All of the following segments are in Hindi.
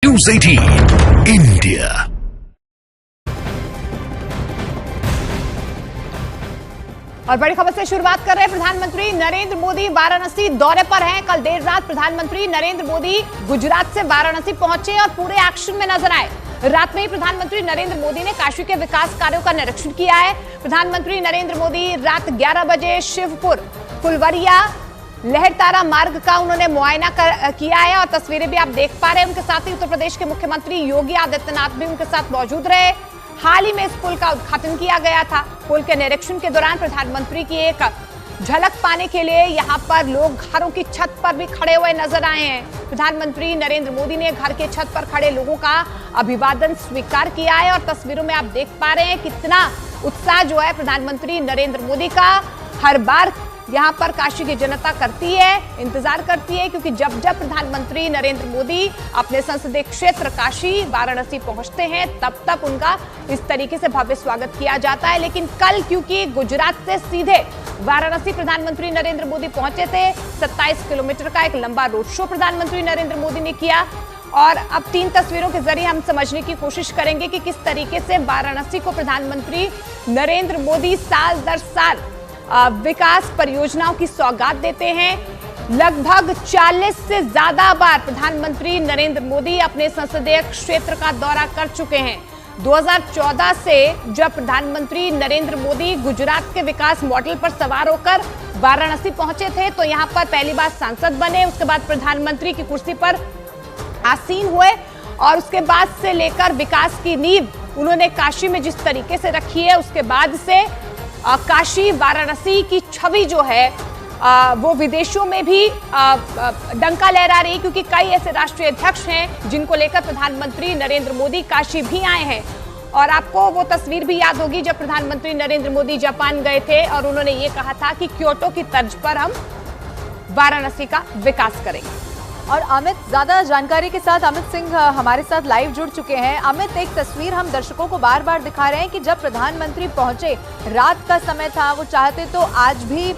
News 18 India। और बड़ी खबर से शुरुआत कर रहे हैं। प्रधानमंत्री नरेंद्र मोदी वाराणसी दौरे पर हैं। कल देर रात प्रधानमंत्री नरेंद्र मोदी गुजरात से वाराणसी पहुंचे और पूरे एक्शन में नजर आए। रात में ही प्रधानमंत्री नरेंद्र मोदी ने काशी के विकास कार्यों का निरीक्षण किया है। प्रधानमंत्री नरेंद्र मोदी रात 11 बजे शिवपुर फुलवरिया लहरतारा मार्ग का उन्होंने मुआयना किया है और तस्वीरें भी आप देख पा रहे हैं। उनके साथ ही उत्तर प्रदेश के मुख्यमंत्री योगी आदित्यनाथ भी उनके साथ मौजूद रहे। हाल ही में इस पुल का उद्घाटन किया गया था। पुल के निरीक्षण के दौरान प्रधानमंत्री की एक झलक पाने के लिए यहाँ पर लोग घरों की छत पर भी खड़े हुए नजर आए हैं। प्रधानमंत्री नरेंद्र मोदी ने घर के छत पर खड़े लोगों का अभिवादन स्वीकार किया है और तस्वीरों में आप देख पा रहे हैं कितना उत्साह जो है प्रधानमंत्री नरेंद्र मोदी का हर बार यहाँ पर काशी की जनता करती है, इंतजार करती है, क्योंकि जब जब प्रधानमंत्री नरेंद्र मोदी अपने संसदीय क्षेत्र काशी वाराणसी पहुंचते हैं तब तक उनका इस तरीके से भव्य स्वागत किया जाता है। लेकिन कल क्योंकि गुजरात से सीधे वाराणसी प्रधानमंत्री नरेंद्र मोदी पहुंचे थे, 27 किलोमीटर का एक लंबा रोड शो प्रधानमंत्री नरेंद्र मोदी ने किया। और अब 3 तस्वीरों के जरिए हम समझने की कोशिश करेंगे कि किस तरीके से वाराणसी को प्रधानमंत्री नरेंद्र मोदी साल दर साल विकास परियोजनाओं की सौगात देते हैं। लगभग 40 से ज्यादा बार प्रधानमंत्री नरेंद्र मोदी अपने संसदीय क्षेत्र का दौरा कर चुके हैं। 2014 से जब प्रधानमंत्री नरेंद्र मोदी गुजरात के विकास मॉडल पर सवार होकर वाराणसी पहुंचे थे तो यहां पर पहली बार सांसद बने, उसके बाद प्रधानमंत्री की कुर्सी पर आसीन हुए और उसके बाद से लेकर विकास की नींव उन्होंने काशी में जिस तरीके से रखी है, उसके बाद से काशी वाराणसी की छवि जो है वो विदेशों में भी डंका लहरा रही है, क्योंकि कई ऐसे राष्ट्रीय अध्यक्ष हैं जिनको लेकर प्रधानमंत्री नरेंद्र मोदी काशी भी आए हैं। और आपको वो तस्वीर भी याद होगी जब प्रधानमंत्री नरेंद्र मोदी जापान गए थे और उन्होंने ये कहा था कि क्योटो की तर्ज पर हम वाराणसी का विकास करेंगे। और अमित, ज्यादा जानकारी के साथ अमित सिंह हमारे साथ लाइव जुड़ चुके हैं। अमित, एक तस्वीर हम दर्शकों को बार बार दिखा रहे हैं कि जब प्रधानमंत्री पहुंचे, रात का समय था, वो चाहते तो आज भी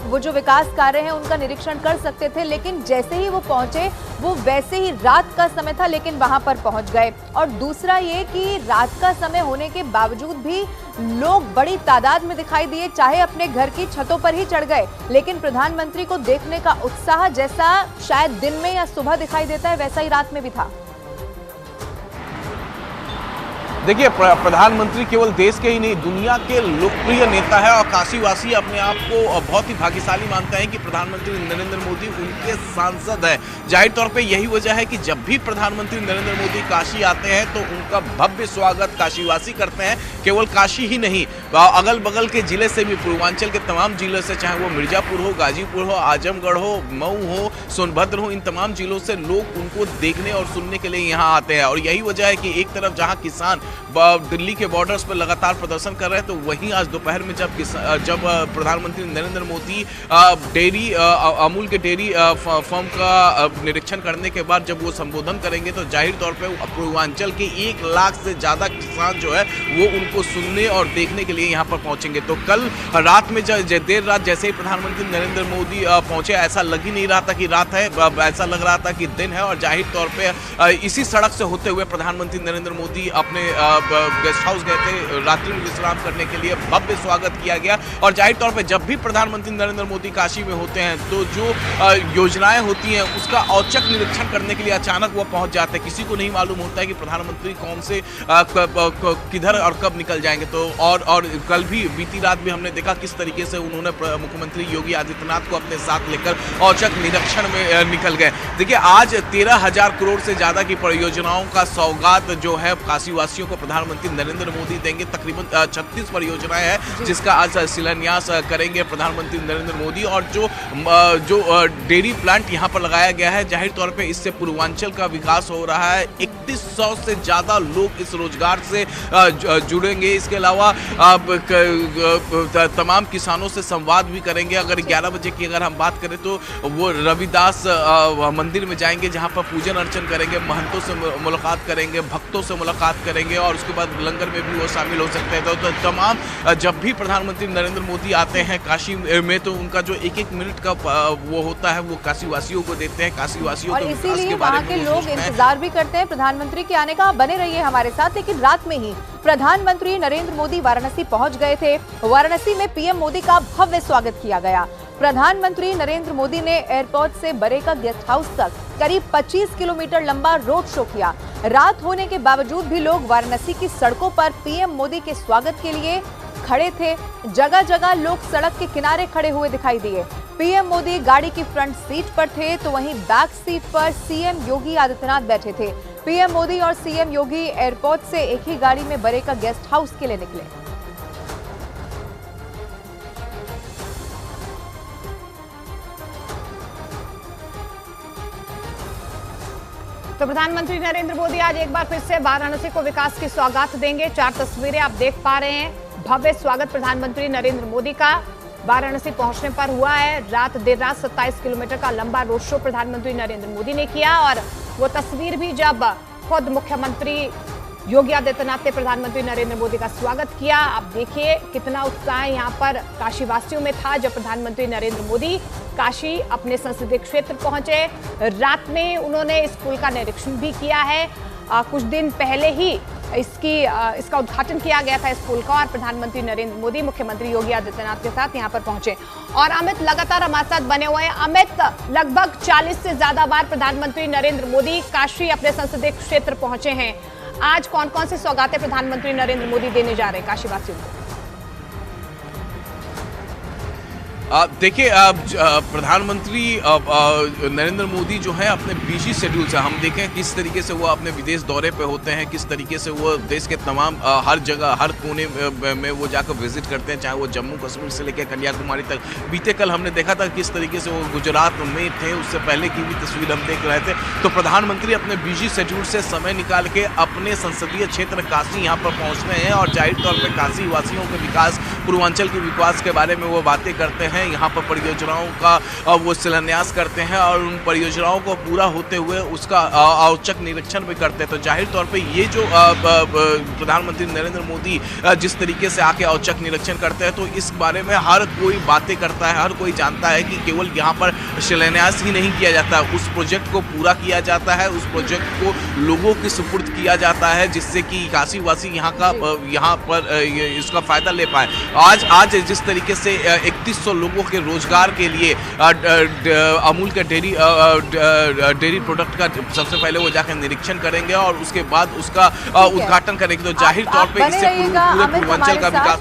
वो जो विकास कार्य हैं उनका निरीक्षण कर सकते थे, लेकिन जैसे ही वो पहुंचे वो वैसे ही रात का समय था लेकिन वहां पर पहुंच गए। और दूसरा ये कि रात का समय होने के बावजूद भी लोग बड़ी तादाद में दिखाई दिए, चाहे अपने घर की छतों पर ही चढ़ गए, लेकिन प्रधानमंत्री को देखने का उत्साह जैसा शायद दिन में या सुबह दिखाई देता है वैसा ही रात में भी था। देखिए, प्रधानमंत्री केवल देश के ही नहीं दुनिया के लोकप्रिय नेता है और काशीवासी अपने आप को बहुत ही भाग्यशाली मानते हैं कि प्रधानमंत्री नरेंद्र मोदी उनके सांसद है। जाहिर तौर पे यही वजह है कि जब भी प्रधानमंत्री नरेंद्र मोदी काशी आते हैं तो उनका भव्य स्वागत काशीवासी करते हैं। केवल काशी ही नहीं, अगल बगल के जिले से भी, पूर्वांचल के तमाम जिलों से, चाहे वो मिर्जापुर हो, गाजीपुर हो, आजमगढ़ हो, मऊ हो, सोनभद्र हो, इन तमाम जिलों से लोग उनको देखने और सुनने के लिए यहाँ आते हैं। और यही वजह है कि एक तरफ जहाँ किसान दिल्ली के बॉर्डर्स पर लगातार प्रदर्शन कर रहे हैं तो वहीं आज दोपहर में जब प्रधानमंत्री नरेंद्र मोदी अमूल के डेयरी फर्म का निरीक्षण करने के बाद जब वो संबोधन करेंगे तो जाहिर तौर पे पूर्वांचल के 1 लाख से ज्यादा किसान जो है वो उनको सुनने और देखने के लिए यहाँ पर पहुंचेंगे। तो कल रात में देर रात जैसे ही प्रधानमंत्री नरेंद्र मोदी पहुंचे, ऐसा लग ही नहीं रहा था कि रात है, ऐसा लग रहा था कि दिन है। और जाहिर तौर पर इसी सड़क से होते हुए प्रधानमंत्री नरेंद्र मोदी अपने गेस्ट हाउस गए थे रात्रि में विश्राम करने के लिए। भव्य स्वागत किया गया। और जाहिर तौर पे जब भी प्रधानमंत्री नरेंद्र मोदी काशी में होते हैं तो जो योजनाएं होती हैं उसका औचक निरीक्षण करने के लिए अचानक वो पहुंच जाते हैं। किसी को नहीं मालूम होता है कि प्रधानमंत्री कौन से किधर और कब निकल जाएंगे। तो और कल भी, बीती रात भी हमने देखा किस तरीके से उन्होंने मुख्यमंत्री योगी आदित्यनाथ को अपने साथ लेकर औचक निरीक्षण में निकल गए। देखिए, आज 13,000 करोड़ से ज्यादा की परियोजनाओं का सौगात जो है काशीवासियों को प्रधानमंत्री नरेंद्र मोदी देंगे। तकरीबन 36 परियोजनाएं हैं जिसका आज शिलान्यास करेंगे प्रधानमंत्री नरेंद्र मोदी। और जो डेयरी प्लांट यहां पर लगाया गया है, जाहिर तौर पे इससे पूर्वांचल का विकास हो रहा है। 3100 से ज्यादा लोग इस रोजगार से जुड़ेंगे। इसके अलावा तमाम किसानों से संवाद भी करेंगे। अगर 11 बजे की अगर हम बात करें तो वो रविदास मंदिर में जाएंगे जहां पर पूजन अर्चन करेंगे, महंतों से मुलाकात करेंगे, भक्तों से मुलाकात करेंगे और उसके बाद लंगर में भी वो शामिल हो सकते हैं। तो तमाम जब भी प्रधानमंत्री नरेंद्र मोदी आते हैं काशी में, तो उनका जो एक एक मिनट का वो होता है वो काशी वासियों को देते हैं, काशी वासियों और को इसीलिए वहाँ के लोग इंतजार भी करते हैं प्रधानमंत्री के आने का। बने रहिए हमारे साथ। लेकिन रात में ही प्रधानमंत्री नरेंद्र मोदी वाराणसी पहुंच गए थे। वाराणसी में पीएम मोदी का भव्य स्वागत किया गया। प्रधानमंत्री नरेंद्र मोदी ने एयरपोर्ट से बरेका गेस्ट हाउस तक करीब 25 किलोमीटर लंबा रोड शो किया। रात होने के बावजूद भी लोग वाराणसी की सड़कों पर पीएम मोदी के स्वागत के लिए खड़े थे। जगह जगह लोग सड़क के किनारे खड़े हुए दिखाई दिए। पीएम मोदी गाड़ी की फ्रंट सीट पर थे तो वहीं बैक सीट पर सीएम योगी आदित्यनाथ बैठे थे। पीएम मोदी और सीएम योगी एयरपोर्ट से एक ही गाड़ी में बरेका गेस्ट हाउस के लिए निकले। तो प्रधानमंत्री नरेंद्र मोदी आज एक बार फिर से वाराणसी को विकास की सौगात देंगे। 4 तस्वीरें आप देख पा रहे हैं। भव्य स्वागत प्रधानमंत्री नरेंद्र मोदी का वाराणसी पहुंचने पर हुआ है। देर रात 27 किलोमीटर का लंबा रोड शो प्रधानमंत्री नरेंद्र मोदी ने किया और वो तस्वीर भी जब खुद मुख्यमंत्री योगी आदित्यनाथ ने प्रधानमंत्री नरेंद्र मोदी का स्वागत किया। आप देखिए कितना उत्साह यहाँ पर काशीवासियों में था जब प्रधानमंत्री नरेंद्र मोदी काशी अपने संसदीय क्षेत्र पहुंचे। रात में उन्होंने इस पुल का निरीक्षण भी किया है। कुछ दिन पहले ही इसका उद्घाटन किया गया था इस पुल का और प्रधानमंत्री नरेंद्र मोदी मुख्यमंत्री योगी आदित्यनाथ के साथ यहां पर पहुंचे। और अमित लगातार हमारे साथ बने हुए हैं। अमित, लगभग 40 से ज्यादा बार प्रधानमंत्री नरेंद्र मोदी काशी अपने संसदीय क्षेत्र पहुंचे हैं। आज कौन कौन सी सौगातें प्रधानमंत्री नरेंद्र मोदी देने जा रहे हैं काशीवासियों को? देखिए, प्रधानमंत्री नरेंद्र मोदी जो है अपने बिजी शेड्यूल से, हम देखें किस तरीके से वो अपने विदेश दौरे पे होते हैं, किस तरीके से वो देश के तमाम हर जगह हर कोने में वो जाकर विजिट करते हैं, चाहे वो जम्मू कश्मीर से लेकर कन्याकुमारी तक। बीते कल हमने देखा था किस तरीके से वो गुजरात में थे, उससे पहले की भी तस्वीर हम देख रहे थे। तो प्रधानमंत्री अपने बिजी शेड्यूल से समय निकाल के अपने संसदीय क्षेत्र काशी यहाँ पर पहुँच रहे हैं और जाहिर तौर पर काशी वासियों के विकास, पूर्वांचल के विकास के बारे में वो बातें करते हैं। यहाँ पर परियोजनाओं का वो शिलान्यास करते हैं और उन परियोजनाओं को पूरा होते हुए उसका औचक निरीक्षण भी करते हैं। तो जाहिर तौर पे ये जो प्रधानमंत्री नरेंद्र मोदी जिस तरीके से आके औचक निरीक्षण करते हैं, तो इस बारे में हर कोई बातें करता है, हर कोई जानता है कि केवल यहाँ पर शिलान्यास ही नहीं किया जाता, उस प्रोजेक्ट को पूरा किया जाता है, उस प्रोजेक्ट को लोगों के सुपुर्द किया जाता है, जिससे कि काशीवासी यहाँ पर इसका फायदा ले पाए। आज जिस तरीके से 3100 लोगों के रोजगार के लिए अमूल के डेयरी प्रोडक्ट का सबसे पहले वो जाकर निरीक्षण करेंगे और उसके बाद उसका उद्घाटन करेंगे। तो जाहिर तौर पे इससे पूरे पूर्वांचल का विकास।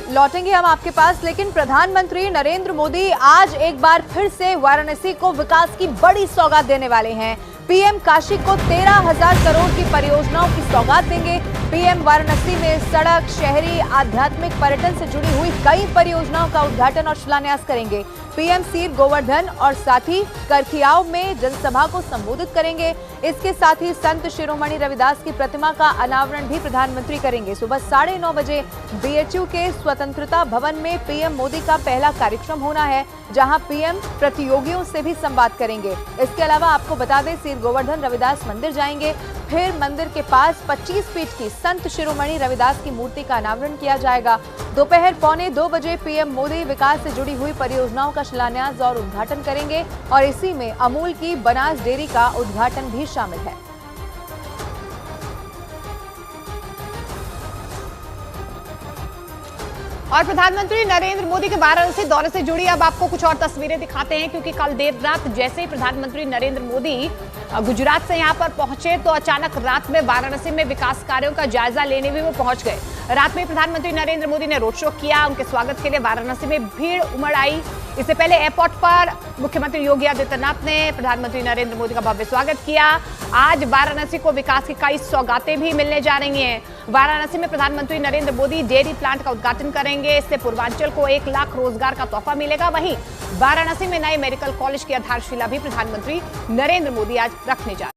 लौटेंगे हम आपके पास, लेकिन प्रधानमंत्री नरेंद्र मोदी आज एक बार फिर से वाराणसी को विकास की बड़ी सौगात देने वाले हैं। पीएम काशी को 13,000 करोड़ की परियोजनाओं की सौगात देंगे। पीएम वाराणसी में सड़क, शहरी, आध्यात्मिक, पर्यटन से जुड़ी हुई कई परियोजनाओं का उद्घाटन और शिलान्यास करेंगे। पीएम सीर गोवर्धन और साथ ही करखियाव में जनसभा को संबोधित करेंगे। इसके साथ ही संत शिरोमणि रविदास की प्रतिमा का अनावरण भी प्रधानमंत्री करेंगे। सुबह 9:30 बजे बीएचयू के स्वतंत्रता भवन में पीएम मोदी का पहला कार्यक्रम होना है, जहां पीएम प्रतियोगियों से भी संवाद करेंगे। इसके अलावा आपको बता दें, सीर गोवर्धन रविदास मंदिर जाएंगे, फिर मंदिर के पास 25 फीट की संत शिरोमणि रविदास की मूर्ति का अनावरण किया जाएगा। दोपहर 1:45 बजे पीएम मोदी विकास से जुड़ी हुई परियोजनाओं का शिलान्यास और उद्घाटन करेंगे और इसी में अमूल की बनास डेयरी का उद्घाटन भी शामिल है। और प्रधानमंत्री नरेंद्र मोदी के वाराणसी दौरे से जुड़ी अब आपको कुछ और तस्वीरें दिखाते हैं, क्योंकि कल देर रात जैसे ही प्रधानमंत्री नरेंद्र मोदी गुजरात से यहां पर पहुंचे तो अचानक रात में वाराणसी में विकास कार्यों का जायजा लेने भी वो पहुंच गए। रात में प्रधानमंत्री नरेंद्र मोदी ने रोड शो किया। उनके स्वागत के लिए वाराणसी में भीड़ उमड़ आई। इससे पहले एयरपोर्ट पर मुख्यमंत्री योगी आदित्यनाथ ने प्रधानमंत्री नरेंद्र मोदी का भव्य स्वागत किया। आज वाराणसी को विकास की कई सौगातें भी मिलने जा रही हैं। वाराणसी में प्रधानमंत्री नरेंद्र मोदी डेयरी प्लांट का उद्घाटन करेंगे। इससे पूर्वांचल को 1 लाख रोजगार का तोहफा मिलेगा। वहीं वाराणसी में नए मेडिकल कॉलेज की आधारशिला भी प्रधानमंत्री नरेंद्र मोदी आज रखने जा रहे हैं।